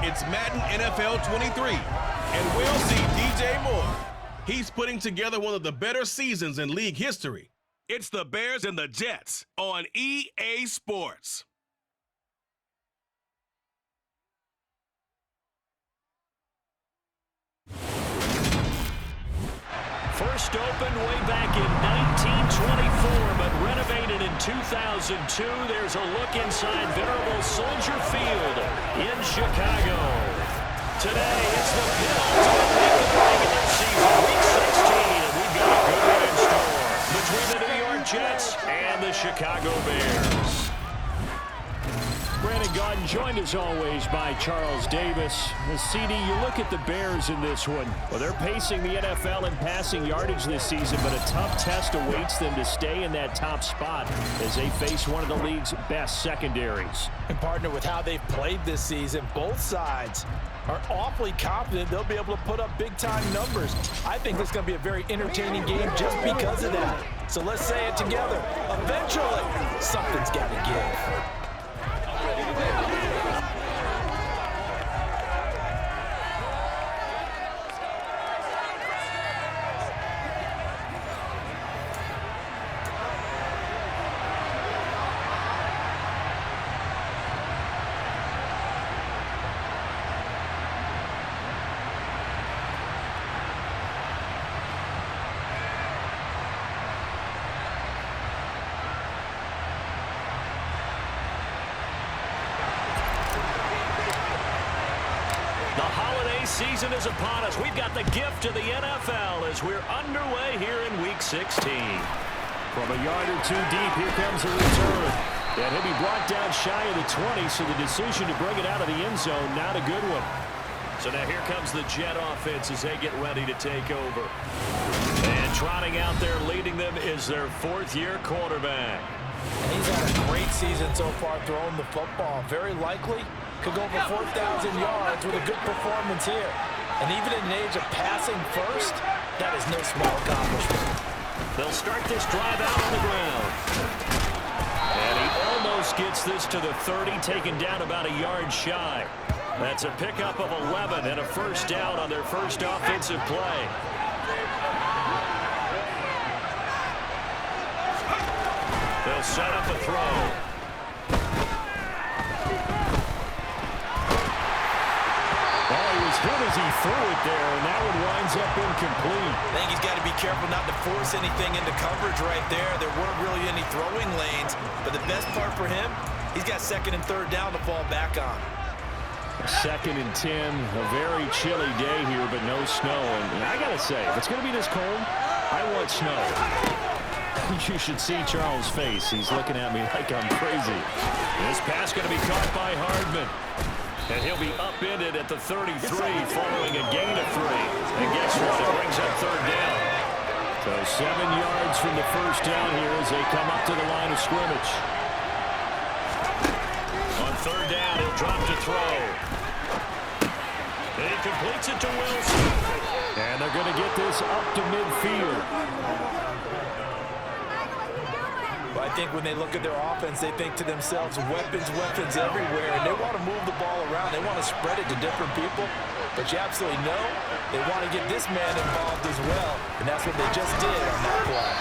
It's Madden NFL 23, and we'll see DJ Moore. He's putting together one of the better seasons in league history. It's the Bears and the Jets on EA Sports. First opened way back in 1924, but renovated in 2002. There's a look inside venerable Soldier Field in Chicago. Today, it's the penultimate week of the regular season, Week 16, and we've got a good one in store between the New York Jets and the Chicago Bears. Brandon Gaudin joined as always by Charles Davis. CD, you look at the Bears in this one. Well, they're pacing the NFL in passing yardage this season, but a tough test awaits them to stay in that top spot as they face one of the league's best secondaries. And partner, with how they've played this season, both sides are awfully confident they'll be able to put up big-time numbers. I think this is going to be a very entertaining game just because of that. So let's say it together. Eventually, something's got to give. Season is upon us. We've got the gift of the NFL as we're underway here in Week 16. From a yard or two deep, here comes a return. And he'll be brought down shy of the 20, so the decision to bring it out of the end zone, not a good one. So now here comes the Jet offense as they get ready to take over. And trotting out there leading them is their fourth-year quarterback. And he's had a great season so far throwing the football. Very likely could go for 4,000 yards with a good performance here. And even in an age of passing first, that is no small accomplishment. They'll start this drive out on the ground. And he almost gets this to the 30, taken down about a yard shy. That's a pickup of 11 and a first down on their first offensive play. They'll set up a throw. Hit as he threw it there, and that one winds up incomplete. I think he's got to be careful not to force anything into coverage right there. There weren't really any throwing lanes, but the best part for him, he's got second and third down to fall back on. Second and 10, a very chilly day here, but no snow. And I got to say, if it's going to be this cold, I want snow. You should see Charles' face. He's looking at me like I'm crazy. This pass going to be caught by Hardman. And he'll be upended at the 33 following a gain of 3. And guess what? It brings up third down. So 7 yards from the first down here as they come up to the line of scrimmage. On third down, he'll drop to throw. And he completes it to Wilson. And they're going to get this up to midfield. I think when they look at their offense, they think to themselves, weapons, weapons everywhere, and they want to move the ball around. They want to spread it to different people, but you absolutely know they want to get this man involved as well, and that's what they just did on that play.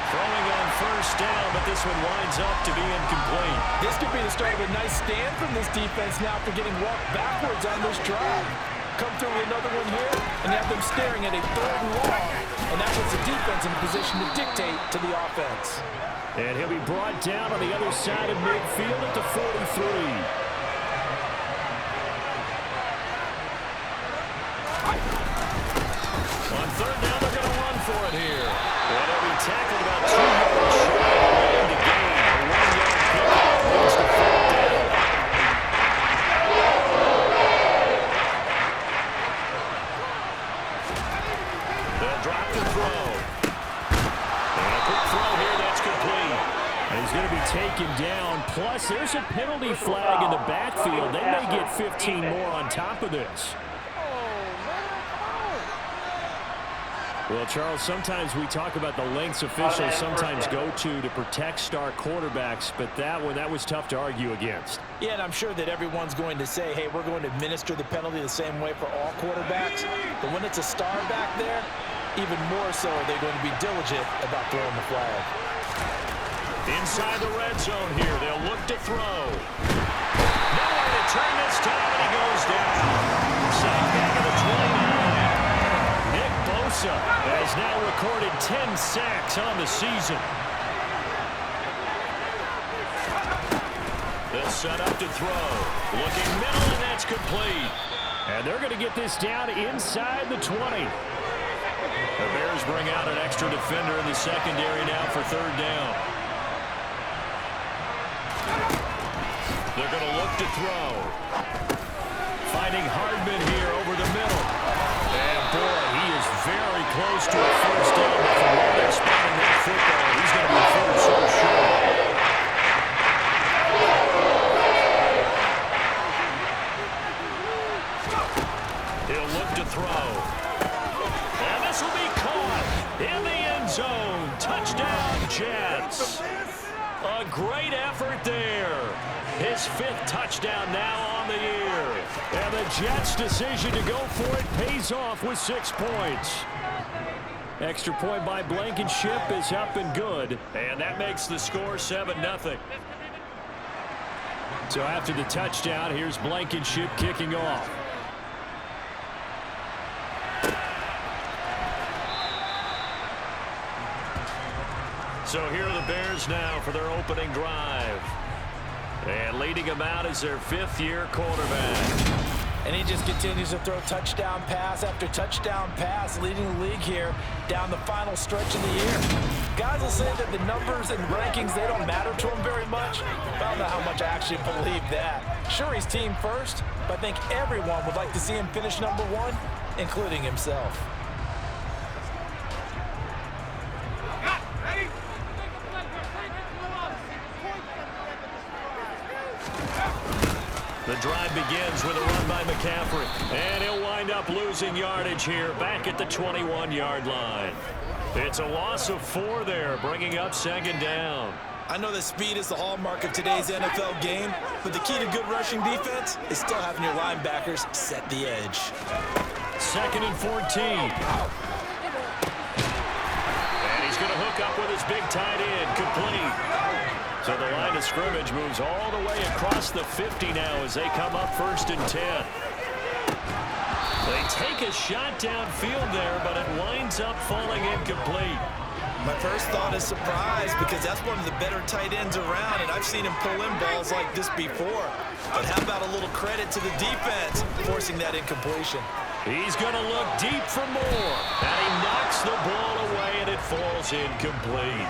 Throwing on first down, but this one winds up to be incomplete. This could be the start of a nice stand from this defense now for getting walked backwards on this drive. Come through with another one here, and have them staring at a third and long, and that puts the defense in a position to dictate to the offense. And he'll be brought down on the other side of midfield at the 43. On third down, they're going to run for it here. And he'll be tackled about 2 yards short of the game. A 1-yard pickup moves the fourth down. They'll drop the throw. And a quick throw here, that's complete. And he's going to be taken down. Plus, there's a penalty flag in the backfield. They may get 15 more on top of this. Well, Charles, sometimes we talk about the lengths officials sometimes go to protect star quarterbacks, but that was tough to argue against. Yeah, and I'm sure that everyone's going to say, hey, we're going to administer the penalty the same way for all quarterbacks. But when it's a star back there, even more so are they going to be diligent about throwing the flag. Inside the red zone here, they'll look to throw. Nowhere to turn this time, and he goes down. Sacked back at the 29. Nick Bosa has now recorded 10 sacks on the season. They'll set up to throw. Looking middle, and that's complete. And they're going to get this down inside the 20. The Bears bring out an extra defender in the secondary now for third down. They're going to look to throw. Finding Hardman here over the middle. And boy, he is very close to a first down. But from where they're spotting that football, he's going to be third so short. He'll look to throw. And this will be caught in the end zone. Touchdown, Jets. A great effort there. His 5th touchdown now on the year. And the Jets' decision to go for it pays off with 6 points. Extra point by Blankenship is up and good. And that makes the score 7-0. So after the touchdown, here's Blankenship kicking off. So here are the Bears now for their opening drive. And leading them out is their 5th-year quarterback. And he just continues to throw touchdown pass after touchdown pass, leading the league here down the final stretch of the year. Guys will say that the numbers and rankings, they don't matter to him very much. I don't know how much I actually believe that. Sure, he's team first, but I think everyone would like to see him finish number 1, including himself. The drive begins with a run by McCaffrey. And he'll wind up losing yardage here back at the 21-yard line. It's a loss of 4 there, bringing up second down. I know that speed is the hallmark of today's NFL game, but the key to good rushing defense is still having your linebackers set the edge. 2nd and 14. And he's going to hook up with his big tight end, complete. So the line of scrimmage moves all the way across the 50 now as they come up 1st and 10. They take a shot downfield there, but it winds up falling incomplete. My first thought is surprise, because that's one of the better tight ends around, and I've seen him pull in balls like this before. But how about a little credit to the defense forcing that incompletion? He's going to look deep for more, and he knocks the ball away, and it falls incomplete.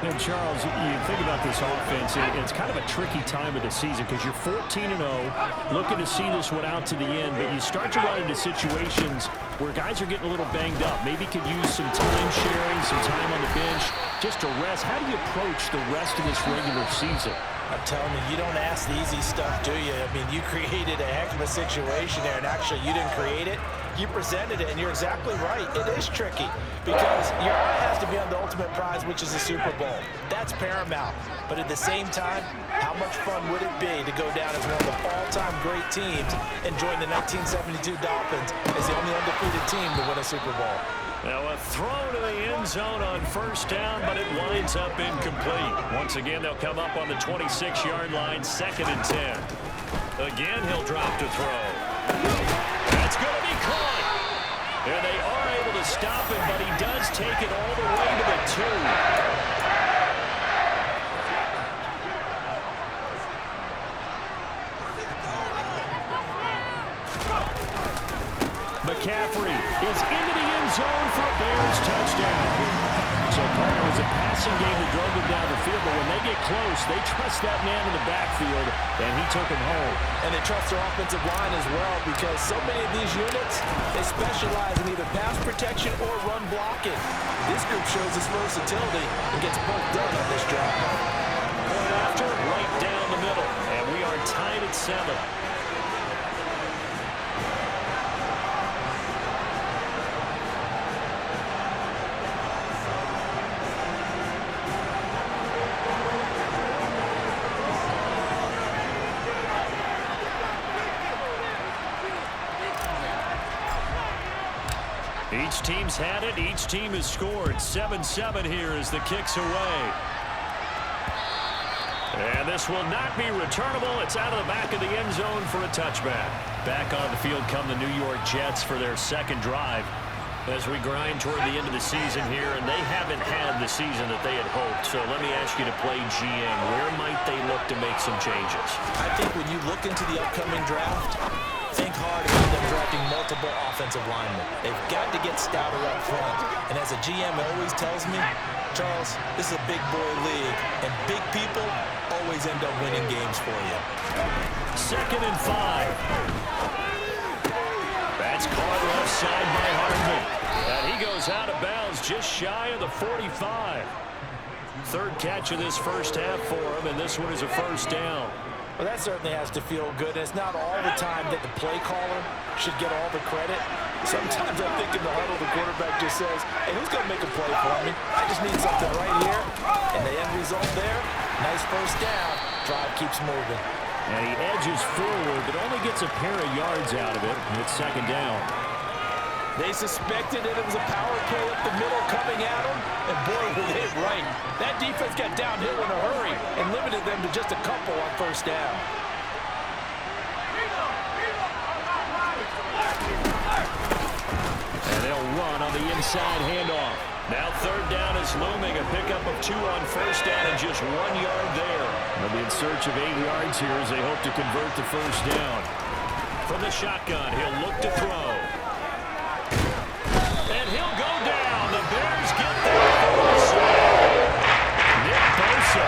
And Charles, you think about this offense, it's kind of a tricky time of the season because you're 14-0, looking to see this one out to the end, but you start to run into situations where guys are getting a little banged up. Maybe could use some time sharing, some time on the bench, just to rest. How do you approach the rest of this regular season? I'm telling you, you don't ask the easy stuff, do you? I mean, you created a heck of a situation there, and actually you didn't create it. You presented it, and you're exactly right. It is tricky because your eye has to be on the ultimate prize, which is the Super Bowl. That's paramount. But at the same time, how much fun would it be to go down as one of the all-time great teams and join the 1972 Dolphins as the only undefeated team to win a Super Bowl? Now a throw to the end zone on 1st down, but it winds up incomplete. Once again, they'll come up on the 26-yard line, 2nd and 10. Again, he'll drop to throw. That's going to be caught. And they are able to stop him, but he does take it all the way to the 2. McCaffrey is into the end zone for a Bears touchdown. So part of it was a passing game that drove them down the field, but when they get close, they trust that man in the backfield, and he took him home. And they trust their offensive line as well, because so many of these units, they specialize in either pass protection or run blocking. This group shows its versatility and gets both done on this drive. Point after, right down the middle, and we are tied at 7. Each team's had it. Each team has scored. 7-7 here as the kick's away. And this will not be returnable. It's out of the back of the end zone for a touchback. Back on the field come the New York Jets for their second drive as we grind toward the end of the season here, and they haven't had the season that they had hoped. So let me ask you to play GM. Where might they look to make some changes? I think when you look into the upcoming draft, think hard about them drafting multiple offensive linemen. They've got to get stouter up front. And as a GM always tells me, Charles, this is a big boy league, and big people always end up winning games for you. 2nd and 5. That's caught left side by Hardman. And he goes out of bounds just shy of the 45. Third catch of this first half for him, and this one is a first down. Well, that certainly has to feel good. It's not all the time that the play caller should get all the credit. Sometimes I think in the huddle, the quarterback just says, hey, who's going to make a play for me? I just need something right here. And the end result there, nice first down. Drive keeps moving. And he edges forward, but only gets a pair of yards out of it. And it's 2nd down. They suspected that it was a power play up the middle coming at them, and boy, were they right. That defense got downhill in a hurry and limited them to just a couple on first down. And they'll run on the inside handoff. Now 3rd down is looming, a pickup of 2 on first down and just 1 yard there. They'll be in search of 8 yards here as they hope to convert the first down. From the shotgun, he'll look to throw. And he'll go down. The Bears get there for the save. Nick Bosa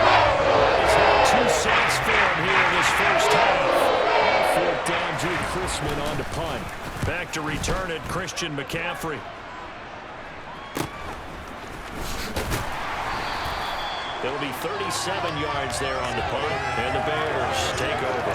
has had 2 sacks for him here in this first half. 4th down, Drew Chrisman on to punt. Back to return it, Christian McCaffrey. It'll be 37 yards there on the punt, and the Bears take over.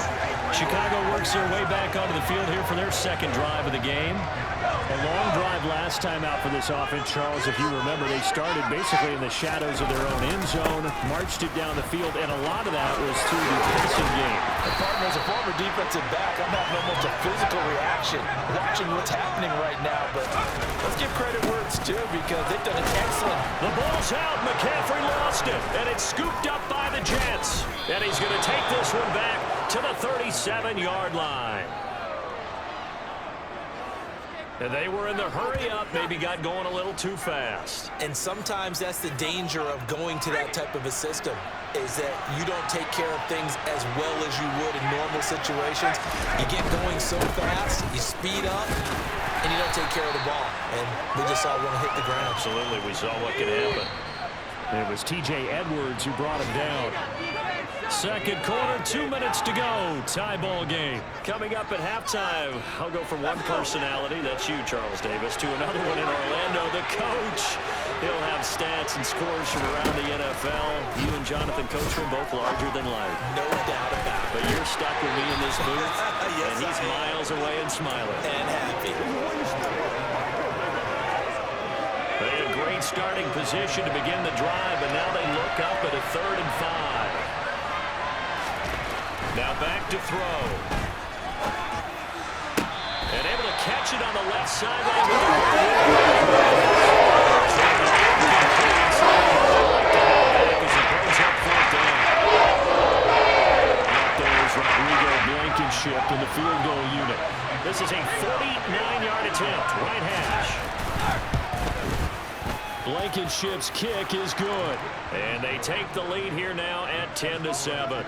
Chicago works their way back onto the field here for their second drive of the game. A long drive last time out for this offense, Charles. If you remember, they started basically in the shadows of their own end zone, marched it down the field, and a lot of that was through the passing game. And partner, as a former defensive back, I'm having almost a physical reaction watching what's happening right now. But let's give credit where it's due because they've done an excellent. The ball's out. McCaffrey lost it, and it's scooped up by the Jets. And he's going to take this one back to the 37-yard line. And they were in the hurry up, maybe got going a little too fast. And sometimes that's the danger of going to that type of a system, is that you don't take care of things as well as you would in normal situations. You get going so fast, you speed up, and you don't take care of the ball. And we just saw one hit the ground. Absolutely, we saw what could happen. It was T.J. Edwards who brought him down. Second quarter, 2 minutes to go. Tie ball game. Coming up at halftime, I'll go from one personality, that's you, Charles Davis, to another one in Orlando, the coach. He'll have stats and scores from around the NFL. You and Jonathan Coachman both larger than life. No doubt about it. But you're stuck with me in this booth, Yes, and he's miles away and smiling. And happy. They had great starting position to begin the drive, and now they look up at a 3rd and 5. Now back to throw. And able to catch it on the left sideline. There's Rodrigo Blankenship in the field goal unit. This is a 49-yard attempt, right hash. Blankenship's kick is good. And they take the lead here now at 10-7.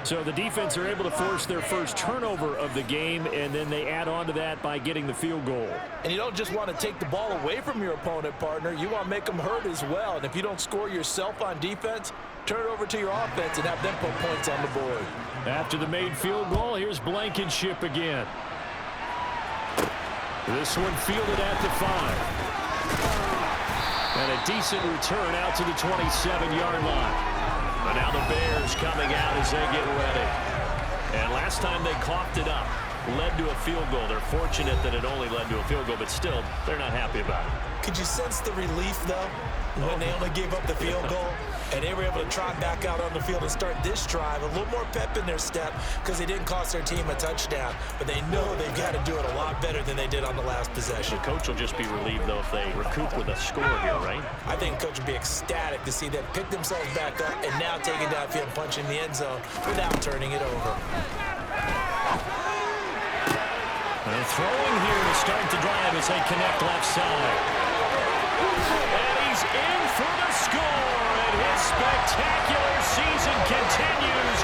So the defense are able to force their first turnover of the game, and then they add on to that by getting the field goal. And you don't just want to take the ball away from your opponent, partner. You want to make them hurt as well. And if you don't score yourself on defense, turn it over to your offense and have them put points on the board. After the made field goal, here's Blankenship again. This one fielded at the 5. And a decent return out to the 27-yard line. But now the Bears coming out as they get ready. And last time they coughed it up, led to a field goal. They're fortunate that it only led to a field goal, but still, they're not happy about it. Could you sense the relief, though, when they only gave up the field goal? And they were able to trot back out on the field and start this drive. A little more pep in their step because they didn't cost their team a touchdown. But they know they've got to do it a lot better than they did on the last possession. The coach will just be relieved, though, if they recoup with a score here, right? I think the coach would be ecstatic to see them pick themselves back up and now take it downfield and punch in the end zone without turning it over. And throwing here to start the drive as they connect left side. And he's in for the score. And his spectacular season continues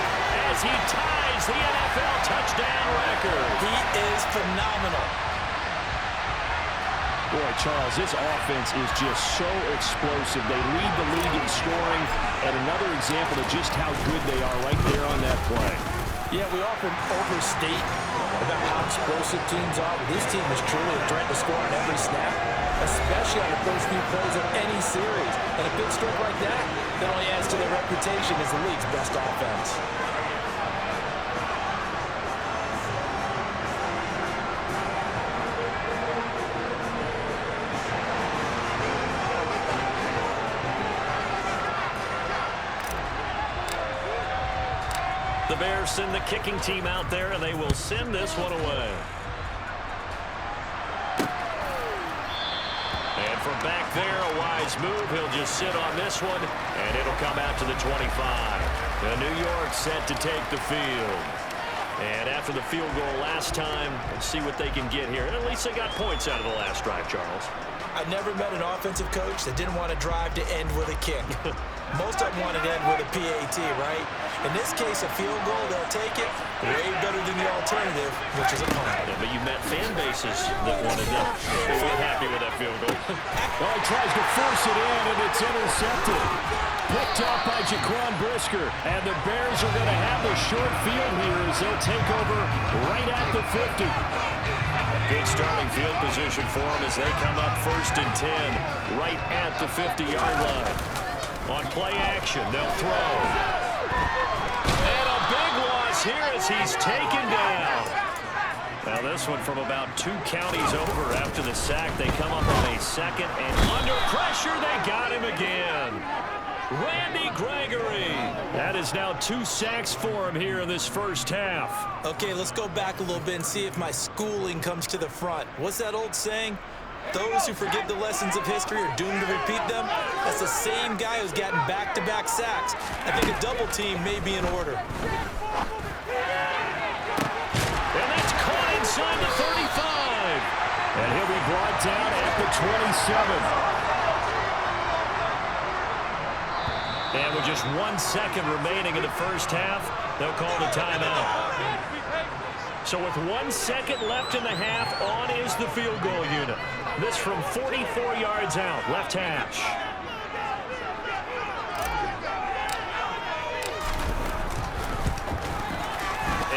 as he ties the NFL touchdown record. He is phenomenal. Boy, Charles, this offense is just so explosive. They lead the league in scoring, and another example of just how good they are right there on that play. Yeah, we often overstate about how explosive teams are, but this team is truly a threat to score on every snap, especially on the first few plays of any series. And a big stroke like that only adds to their reputation as the league's best offense. The Bears send the kicking team out there, and they will send this one away. And from back there, a wise move. He'll just sit on this one, and it'll come out to the 25. The New York set to take the field. And after the field goal last time, let's see what they can get here. And at least they got points out of the last drive, Charles. I've never met an offensive coach that didn't want to drive to end with a kick. Most of them wanted to end with a PAT, right? In this case, a field goal, they'll take it way better than the alternative, which is a punt. Yeah, but you met fan bases that wanted that. They weren't happy with that field goal. Oh, he tries to force it in, and it's intercepted. Picked off by Jaquan Brisker. And the Bears are going to have the short field here as they'll take over right at the 50. Good starting field position for them as they come up 1st and 10 right at the 50-yard line. On play action, they'll throw. And a big loss here as he's taken down. Now this one from about 2 counties over after the sack. They come up on a second, and under pressure, they got him again. Randy Gregory. That is now 2 sacks for him here in this first half. Okay, let's go back a little bit and see if my schooling comes to the front. What's that old saying? Those who forget the lessons of history are doomed to repeat them. That's the same guy who's gotten back-to-back sacks. I think a double team may be in order. And that's caught inside the 35. And he'll be brought down at the 27. And with just 1 second remaining in the first half, they'll call the timeout. So with 1 second left in the half, on is the field goal unit. This from 44 yards out, left hash.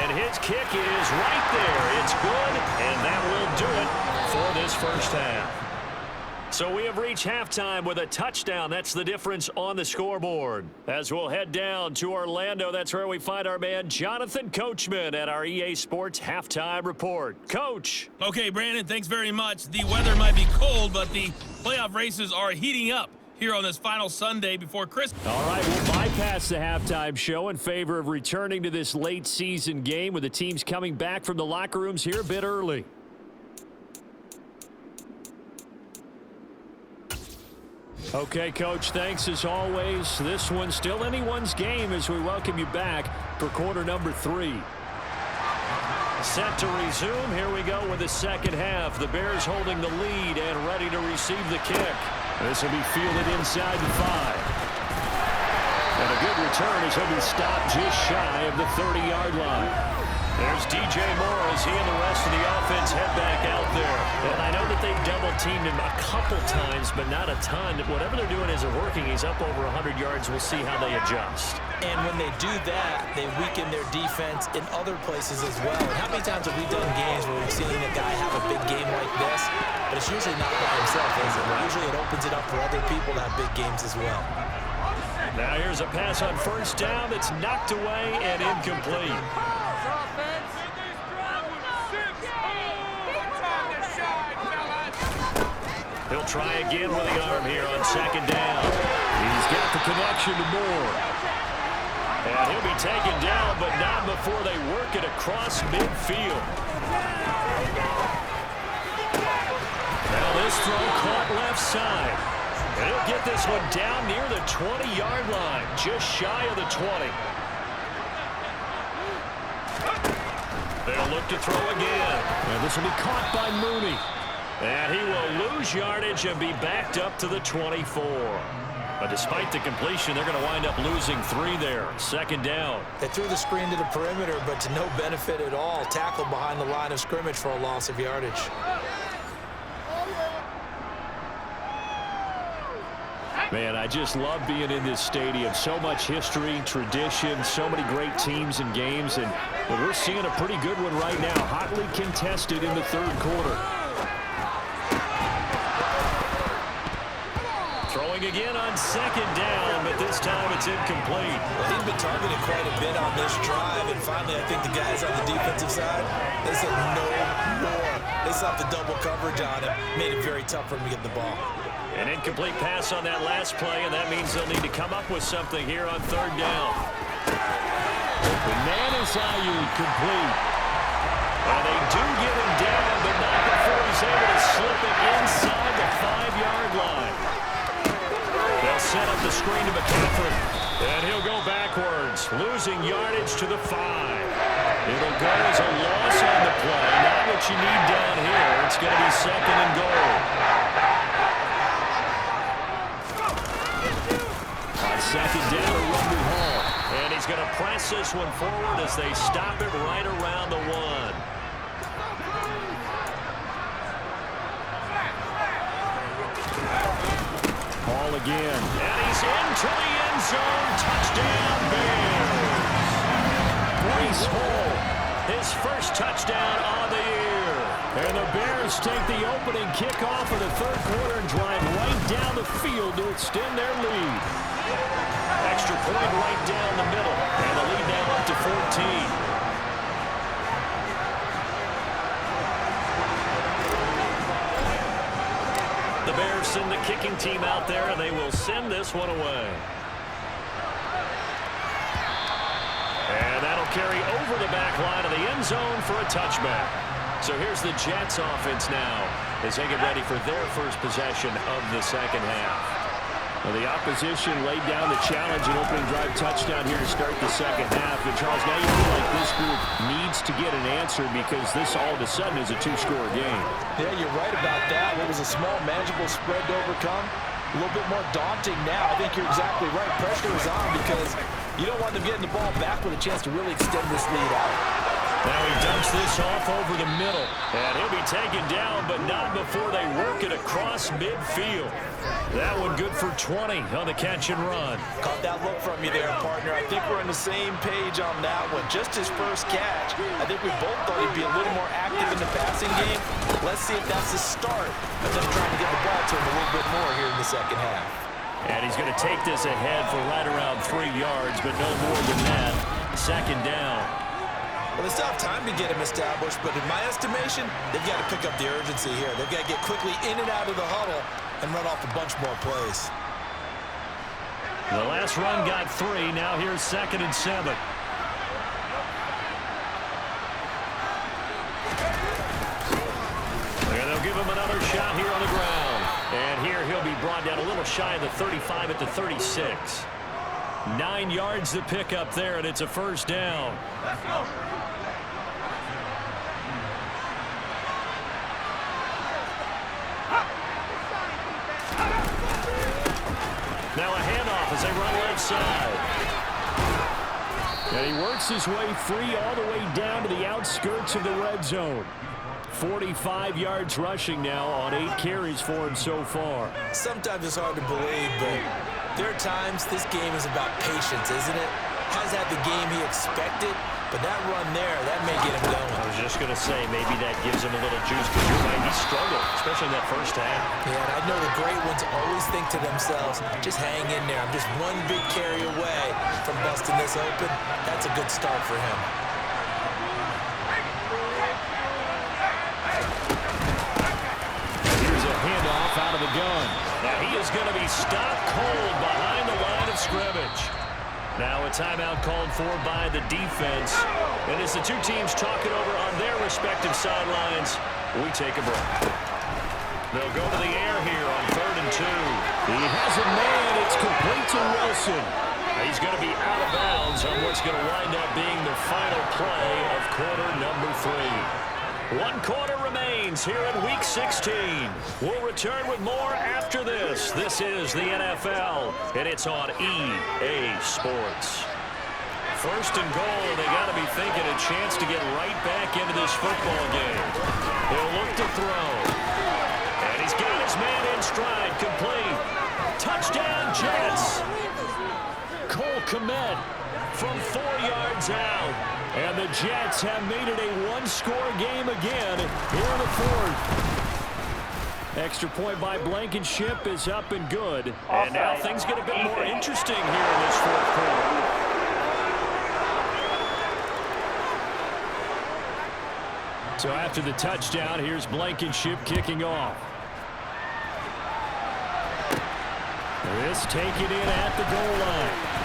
And his kick is right there. It's good, and that will do it for this first half. So we have reached halftime with a touchdown. That's the difference on the scoreboard. As we'll head down to Orlando, that's where we find our man Jonathan Coachman at our EA Sports Halftime Report. Coach. Okay, Brandon, thanks very much. The weather might be cold, but the playoff races are heating up here on this final Sunday before Christmas. All right, we'll bypass the halftime show in favor of returning to this late season game with the teams coming back from the locker rooms here a bit early. Okay, Coach, thanks as always. This one's still anyone's game as we welcome you back for quarter number 3. Set to resume. Here we go with the second half. The Bears holding the lead and ready to receive the kick. This will be fielded inside the 5. And a good return as he'll be stopped just shy of the 30-yard line. There's DJ Moore as he and the rest of the offense head back out there. And I know that they've double-teamed him a couple times, but not a ton. Whatever they're doing isn't working. He's up over 100 yards. We'll see how they adjust. And when they do that, they weaken their defense in other places as well. And how many times have we done games where we've seen a guy have a big game like this, but it's usually not by himself, is it? Usually it opens it up for other people to have big games as well. Now here's a pass on first down that's knocked away and incomplete. He'll try again with the arm here on second down. He's got the connection to Moore. And he'll be taken down, but not before they work it across midfield. Now this throw caught left side. And he'll get this one down near the 20-yard line, just shy of the 20. They'll look to throw again. And this will be caught by Mooney. And he will lose yardage and be backed up to the 24. But despite the completion, they're going to wind up losing 3 there. Second down. They threw the screen to the perimeter, but to no benefit at all. Tackled behind the line of scrimmage for a loss of yardage. Man, I just love being in this stadium. So much history, tradition, so many great teams and games. And we're seeing a pretty good one right now. Hotly contested in the third quarter. Throwing again on second down, but this time it's incomplete. Well, he's been targeted quite a bit on this drive, and finally I think the guys on the defensive side, they said no more. They stopped the double coverage on him, made it very tough for him to get the ball. An incomplete pass on that last play, and that means they'll need to come up with something here on third down. The man is complete. And they do get him down, but not before he's able to slip it inside the 5-yard line. They'll set up the screen to McCaffrey, and he'll go backwards, losing yardage to the 5. It'll go as a loss on the play. Not what you need down here. It's going to be second and goal. On second down, a run to Hall. And he's going to press this one forward as they stop it right around the 1. Hall again. And he's into the end zone. Touchdown, Bears. Breece Hall, his first touchdown on the year. And the Bears take the opening kickoff of the third quarter and drive right down the field to extend their lead. Extra point right down the middle. And the lead now up to 14. The Bears send the kicking team out there, and they will send this one away. And that'll carry over the back line of the end zone for a touchback. So here's the Jets offense now as they get ready for their first possession of the second half. Well, the opposition laid down the challenge and opening drive touchdown here to start the second half. And Charles, now you feel like this group needs to get an answer because this all of a sudden is a 2-score game. Yeah, you're right about that. What was a small, manageable spread to overcome, a little bit more daunting now. I think you're exactly right. Pressure is on because you don't want them getting the ball back with a chance to really extend this lead out. Now he dumps this off over the middle. And he'll be taken down, but not before they work it across midfield. That one good for 20 on the catch and run. Caught that look from you there, partner. I think we're on the same page on that one. Just his first catch. I think we both thought he'd be a little more active in the passing game. Let's see if that's the start of them trying to get the ball to him a little bit more here in the second half. And he's going to take this ahead for right around 3 yards, but no more than that. Second down. Well, they still have time to get him established, but in my estimation, they've got to pick up the urgency here. They've got to get quickly in and out of the huddle and run off a bunch more plays. The last run got 3. Now here's 2nd and 7. And they'll give him another shot here on the ground. And here he'll be brought down a little shy of the 35 at the 36. 9 yards to pick up there, and it's a first down. Now a handoff as they run left side. And he works his way free all the way down to the outskirts of the red zone. 45 yards rushing now on 8 carries for him so far. Sometimes it's hard to believe, but there are times this game is about patience, isn't it? Has had the game he expected, but that run there, that may get him going. I was just going to say, maybe that gives him a little juice, because you're right, he struggled, especially in that first half. Yeah, and I know the great ones always think to themselves, just hang in there. I'm just one big carry away from busting this open. That's a good start for him. Here's a handoff out of the gun. Now he is going to be stopped cold behind the line of scrimmage. Now a timeout called for by the defense. And as the two teams talk it over on their respective sidelines, we take a break. They'll go to the air here on 3rd and 2. He has a man. It's complete to Wilson. He's going to be out of bounds on what's going to wind up being the final play of quarter number 3. 1 quarter remains here in Week 16. We'll return with more after this. This is the NFL, and it's on EA Sports. 1st and goal, they got to be thinking a chance to get right back into this football game. He'll look to throw. And he's got his man in stride, complete. Touchdown, Jets. Cole Kmet from 4 yards out. And the Jets have made it a one-score game again here in the 4th. Extra point by Blankenship is up and good. And now things get a bit more interesting here in this 4th quarter. So after the touchdown, here's Blankenship kicking off. This taken in at the goal line.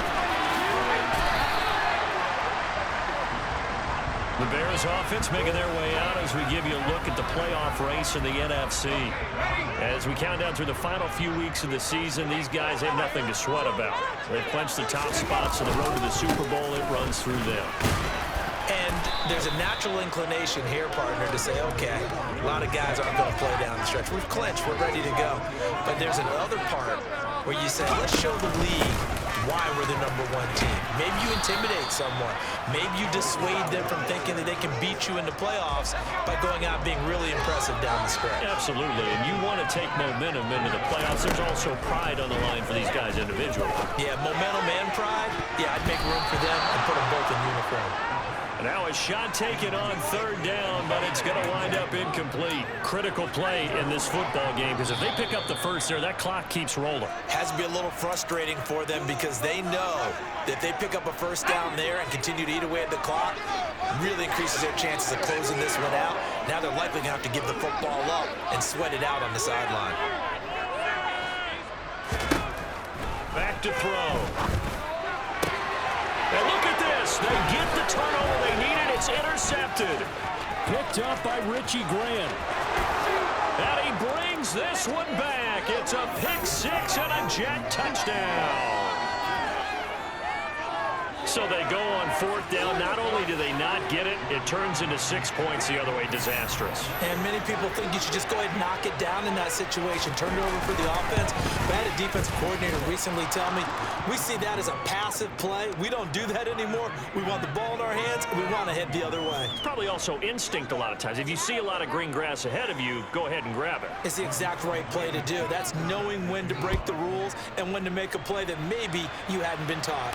The Bears offense making their way out as we give you a look at the playoff race in the NFC. As we count down through the final few weeks of the season, these guys have nothing to sweat about. They've clinched the top spots on the road to the Super Bowl. It runs through them. And there's a natural inclination here, partner, to say, okay, a lot of guys aren't going to play down the stretch. We've clinched. We're ready to go. But there's another part where you say, let's show the league why we're the #1 team. Maybe you intimidate someone. Maybe you dissuade them from thinking that they can beat you in the playoffs by going out being really impressive down the stretch. Absolutely, and you want to take momentum into the playoffs. There's also pride on the line for these guys individually. Yeah, momentum and pride. Yeah, I'd make room for them and put them both in uniform. Now a shot taken on 3rd down, but it's going to wind up incomplete. Critical play in this football game, because if they pick up the first there, that clock keeps rolling. Has to be a little frustrating for them because they know that if they pick up a first down there and continue to eat away at the clock, really increases their chances of closing this one out. Now they're likely going to have to give the football up and sweat it out on the sideline. Back to throw. And look at this. They get the turnover they needed. It's intercepted. Picked up by Richie Grant. And he brings this one back. It's a pick-6 and a Jet touchdown. So they go on 4th down. Not only do they not get it, it turns into 6 points the other way. Disastrous. And many people think you should just go ahead and knock it down in that situation. Turn it over for the offense. I had a defensive coordinator recently tell me, we see that as a passive play. We don't do that anymore. We want the ball in our hands, and we want to head the other way. It's probably also instinct a lot of times. If you see a lot of green grass ahead of you, go ahead and grab it. It's the exact right play to do. That's knowing when to break the rules and when to make a play that maybe you hadn't been taught.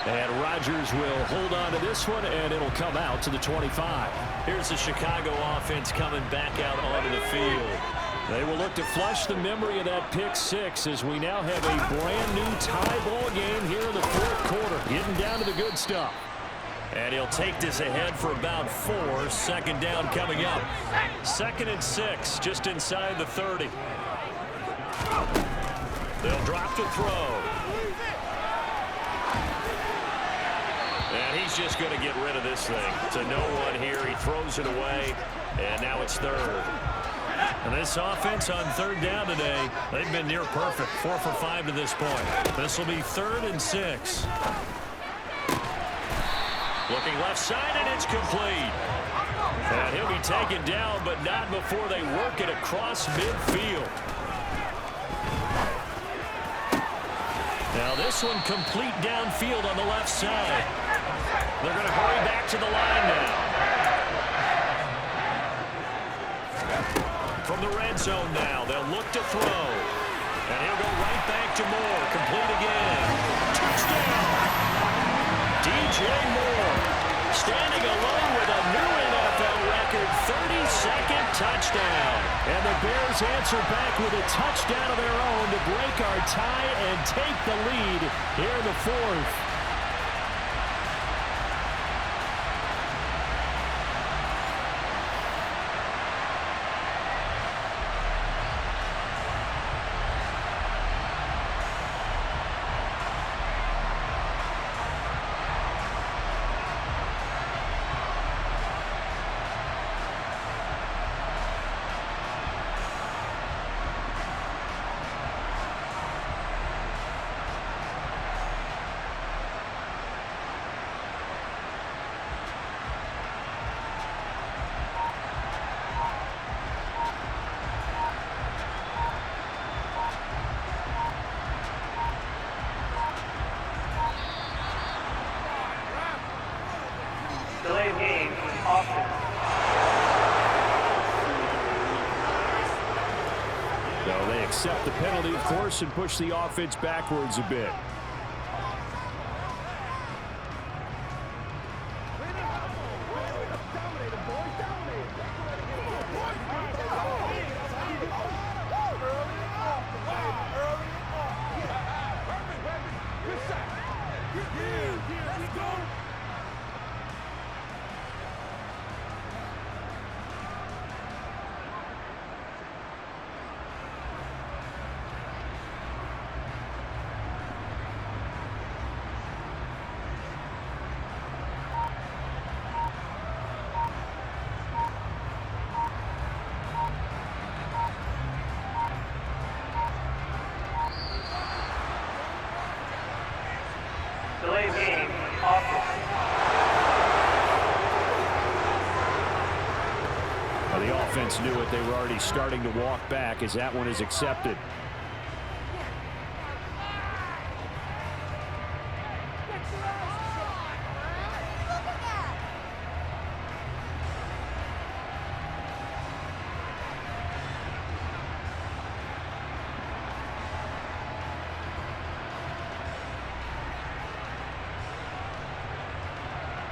And Rodgers will hold on to this one, and it'll come out to the 25. Here's the Chicago offense coming back out onto the field. They will look to flush the memory of that pick-6 as we now have a brand-new tie ball game here in the 4th quarter, getting down to the good stuff. And he'll take this ahead for about 4. 2nd down coming up. 2nd and 6, just inside the 30. They'll drop to throw. And he's just going to get rid of this thing. To no one here. He throws it away, and now it's 3rd. And this offense on 3rd down today, they've been near perfect. 4 for 5 to this point. This will be 3rd and 6. Looking left side, and it's complete. And he'll be taken down, but not before they work it across midfield. Now this one complete downfield on the left side. They're going to hurry back to the line now. From the red zone now, they'll look to throw. And he'll go right back to Moore. Complete again. Touchdown! DJ Moore standing alone with a new NFL record 32nd touchdown. And the Bears answer back with a touchdown of their own to break our tie and take the lead here in the 4th. So they accept the penalty, of course, and push the offense backwards a bit. Delayed game, offense. Well, the offense knew it. They were already starting to walk back as that one is accepted.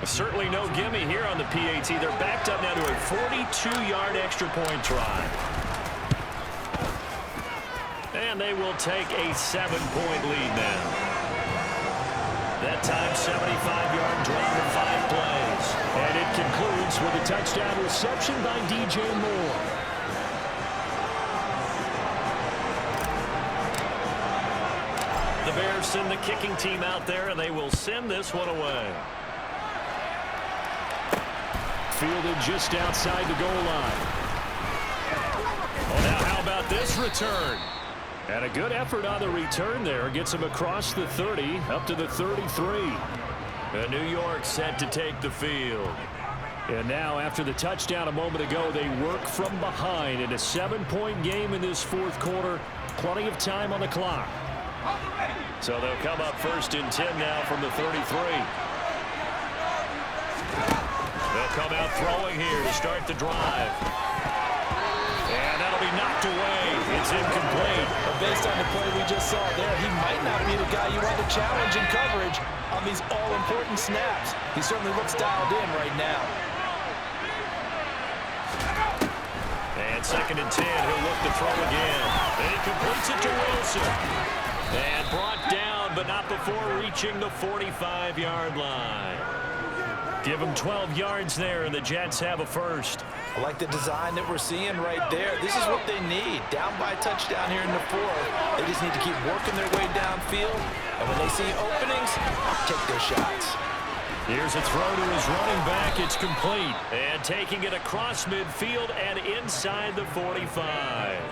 Certainly no gimme here on the PAT. They're backed up now to a 42-yard extra point try. And they will take a 7-point lead now. That time, 75-yard drive of 5 plays. And it concludes with a touchdown reception by DJ Moore. The Bears send the kicking team out there, and they will send this one away. Fielded just outside the goal line. Oh, now how about this return? And a good effort on the return there. Gets him across the 30, up to the 33. And New York set to take the field. And now, after the touchdown a moment ago, they work from behind in a 7-point game in this fourth quarter. Plenty of time on the clock. So they'll come up 1st and 10 now from the 33. They'll come out throwing here to start the drive. And that'll be knocked away. It's incomplete. But based on the play we just saw there, he might not be the guy you want to challenge in coverage on these all-important snaps. He certainly looks dialed in right now. And 2nd and 10, he'll look to throw again. And he completes it to Wilson. And brought down, but not before reaching the 45-yard line. Give them 12 yards there, and the Jets have a first. I like the design that we're seeing right there. This is what they need. Down by a touchdown here in the fourth. They just need to keep working their way downfield. And when they see openings, take their shots. Here's a throw to his running back. It's complete. And taking it across midfield and inside the 45.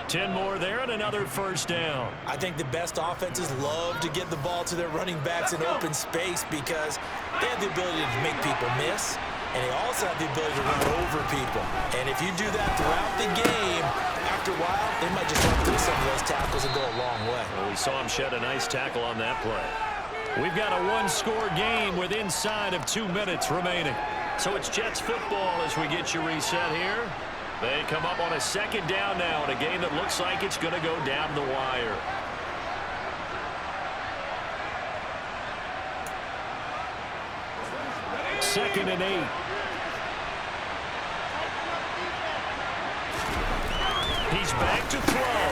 10 more there and another first down. I think the best offenses love to get the ball to their running backs in open space because they have the ability to make people miss, and they also have the ability to run over people. And if you do that throughout the game, after a while, they might just have to do some of those tackles and go a long way. Well, we saw him shed a nice tackle on that play. We've got a one-score game with inside of 2 minutes remaining. So it's Jets football as we get you reset here. They come up on a 2nd down now in a game that looks like it's going to go down the wire. Second and 8. He's back to throw.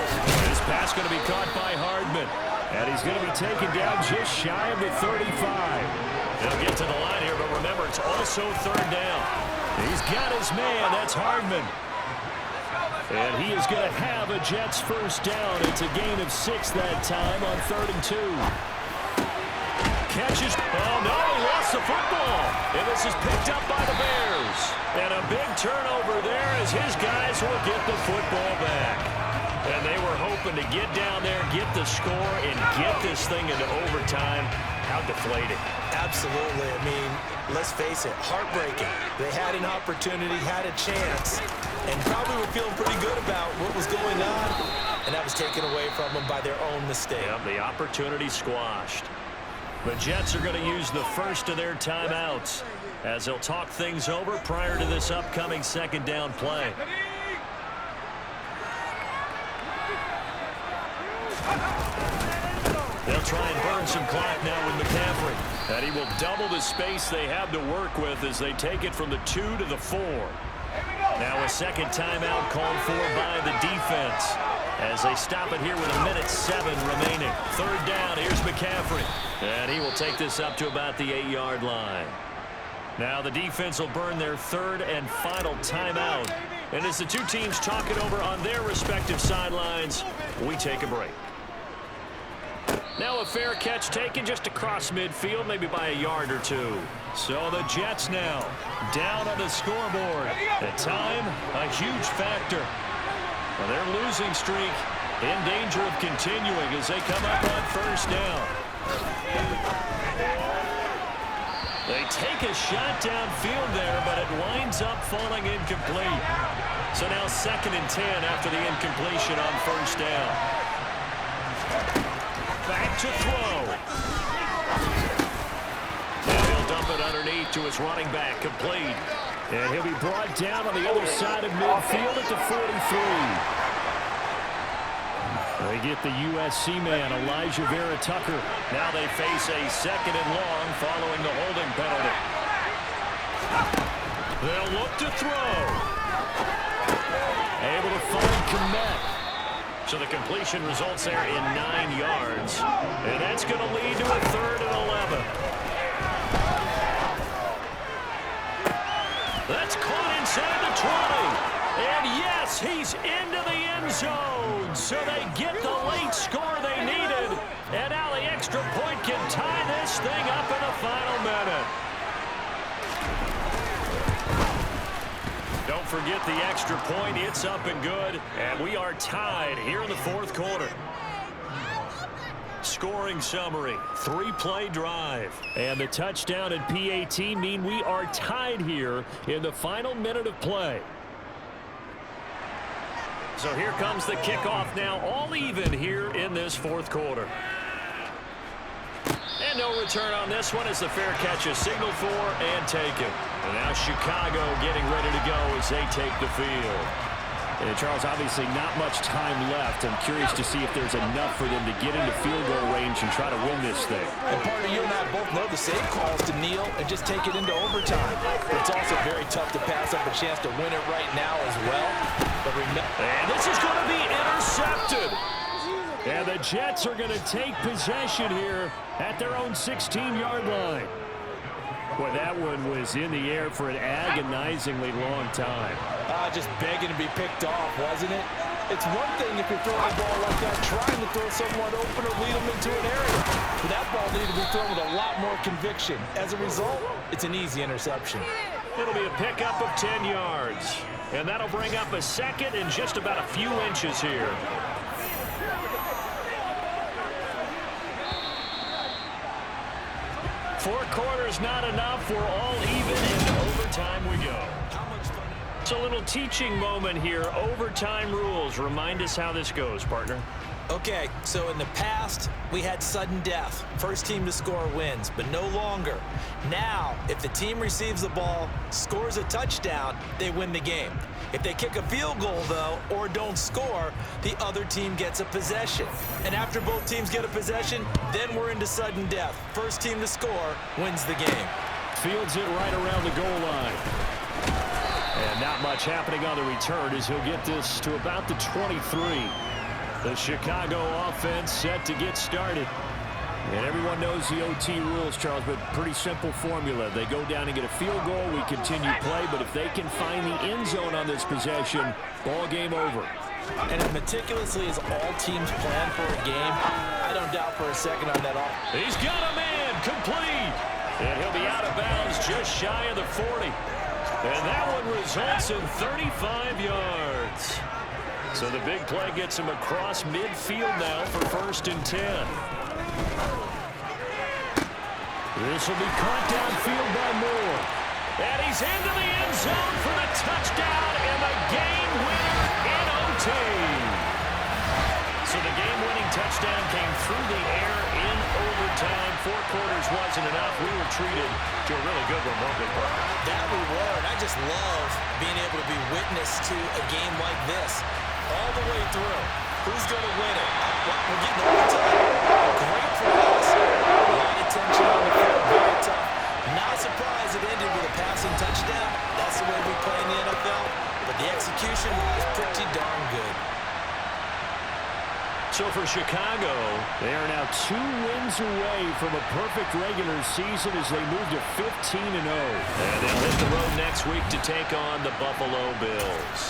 This pass going to be caught by Hardman. And he's going to be taken down just shy of the 35. They'll get to the line here, but remember, it's also 3rd down. He's got his man. That's Hardman. And he is going to have a Jets first down. It's a gain of 6 that time on 3rd and 2. Catches. Oh, no, he lost the football. And this is picked up by the Bears. And a big turnover there as his guys will get the football back. And they were hoping to get down there, get the score, and get this thing into overtime. How deflating. Absolutely. I mean, let's face it, heartbreaking. They had an opportunity, had a chance, and probably were feeling pretty good about what was going on, and that was taken away from them by their own mistake. Yep, the opportunity squashed. The Jets are going to use the first of their timeouts. as they'll talk things over prior to this upcoming second down play. They'll try and burn some clock now with McCaffrey. And he will double the space they have to work with as they take it from the 2 to the 4. Now a second timeout called for by the defense as they stop it here with 1:07 remaining. Third down, here's McCaffrey. And he will take this up to about the 8-yard line. Now the defense will burn their third and final timeout. And as the two teams talk it over on their respective sidelines, we take a break. Now a fair catch taken just across midfield, maybe by a yard or two. So the Jets now down on the scoreboard. At time, a huge factor. Well, their losing streak in danger of continuing as they come up on first down. They take a shot downfield there, but it winds up falling incomplete. So now 2nd and 10 after the incompletion on first down. Back to throw. And he'll dump it underneath to his running back, complete. And he'll be brought down on the other side of midfield at the 43. They get the USC man, Elijah Vera Tucker. Now they face a 2nd and long following the holding penalty. They'll look to throw. Able to find Kmet. So the completion results there in 9 yards. And that's going to lead to a 3rd and 11. That's caught inside the 20. And yes, he's into the end zone. So they get the late score they needed. And now the extra point can tie this thing up in the final minute. Don't forget the extra point. It's up and good. And we are tied here in the 4th quarter. Scoring summary, 3-play drive. And the touchdown and PAT mean we are tied here in the final minute of play. So here comes the kickoff now, all even here in this 4th quarter. And no return on this one as the fair catch is signaled for and taken. And now Chicago getting ready to go as they take the field. And Charles, obviously not much time left. I'm curious to see if there's enough for them to get into field goal range and try to win this thing. And partner, you and I both know the same calls to kneel and just take it into overtime. But it's also very tough to pass up a chance to win it right now as well. But remember, and this is going to be intercepted. And the Jets are going to take possession here at their own 16-yard line. Boy, that one was in the air for an agonizingly long time. Just begging to be picked off, wasn't it? It's one thing if you're throwing a ball like that, trying to throw someone open or lead them into an area. But that ball needed to be thrown with a lot more conviction. As a result, it's an easy interception. It'll be a pickup of 10 yards. And that'll bring up a 2nd and just about a few inches here. Four quarters not enough. We're all even, and overtime we go. It's a little teaching moment here. Overtime rules. Remind us how this goes, partner. Okay, so in the past, we had sudden death. First team to score wins, but no longer. Now, if the team receives the ball, scores a touchdown, they win the game. If they kick a field goal, though, or don't score, the other team gets a possession. And after both teams get a possession, then we're into sudden death. First team to score wins the game. Fields it right around the goal line. And not much happening on the return as he'll get this to about the 23. The Chicago offense set to get started. And everyone knows the OT rules, Charles, but pretty simple formula. They go down and get a field goal, we continue play, but if they can find the end zone on this possession, ball game over. And as meticulously as all teams plan for a game, I don't doubt for a second on that off. He's got a man, complete. And he'll be out of bounds just shy of the 40. And that one results in 35 yards. So the big play gets him across midfield now for 1st and 10. This will be caught downfield by Moore. And he's into the end zone for the touchdown and the game winner in OT. So the game-winning touchdown came through the air in overtime. 4 quarters wasn't enough. We were treated to a really good one, weren't we, Parker? That we were, and I just love being able to be witness to a game like this all the way through. Who's going to win it? We're getting overtime. Great for us. A lot of tension on the field, very tough. Not surprised it ended with a passing touchdown. That's the way we play in the NFL. But the execution is pretty darn good. So for Chicago, they are now 2 wins away from a perfect regular season as they move to 15-0. And they'll hit the road next week to take on the Buffalo Bills.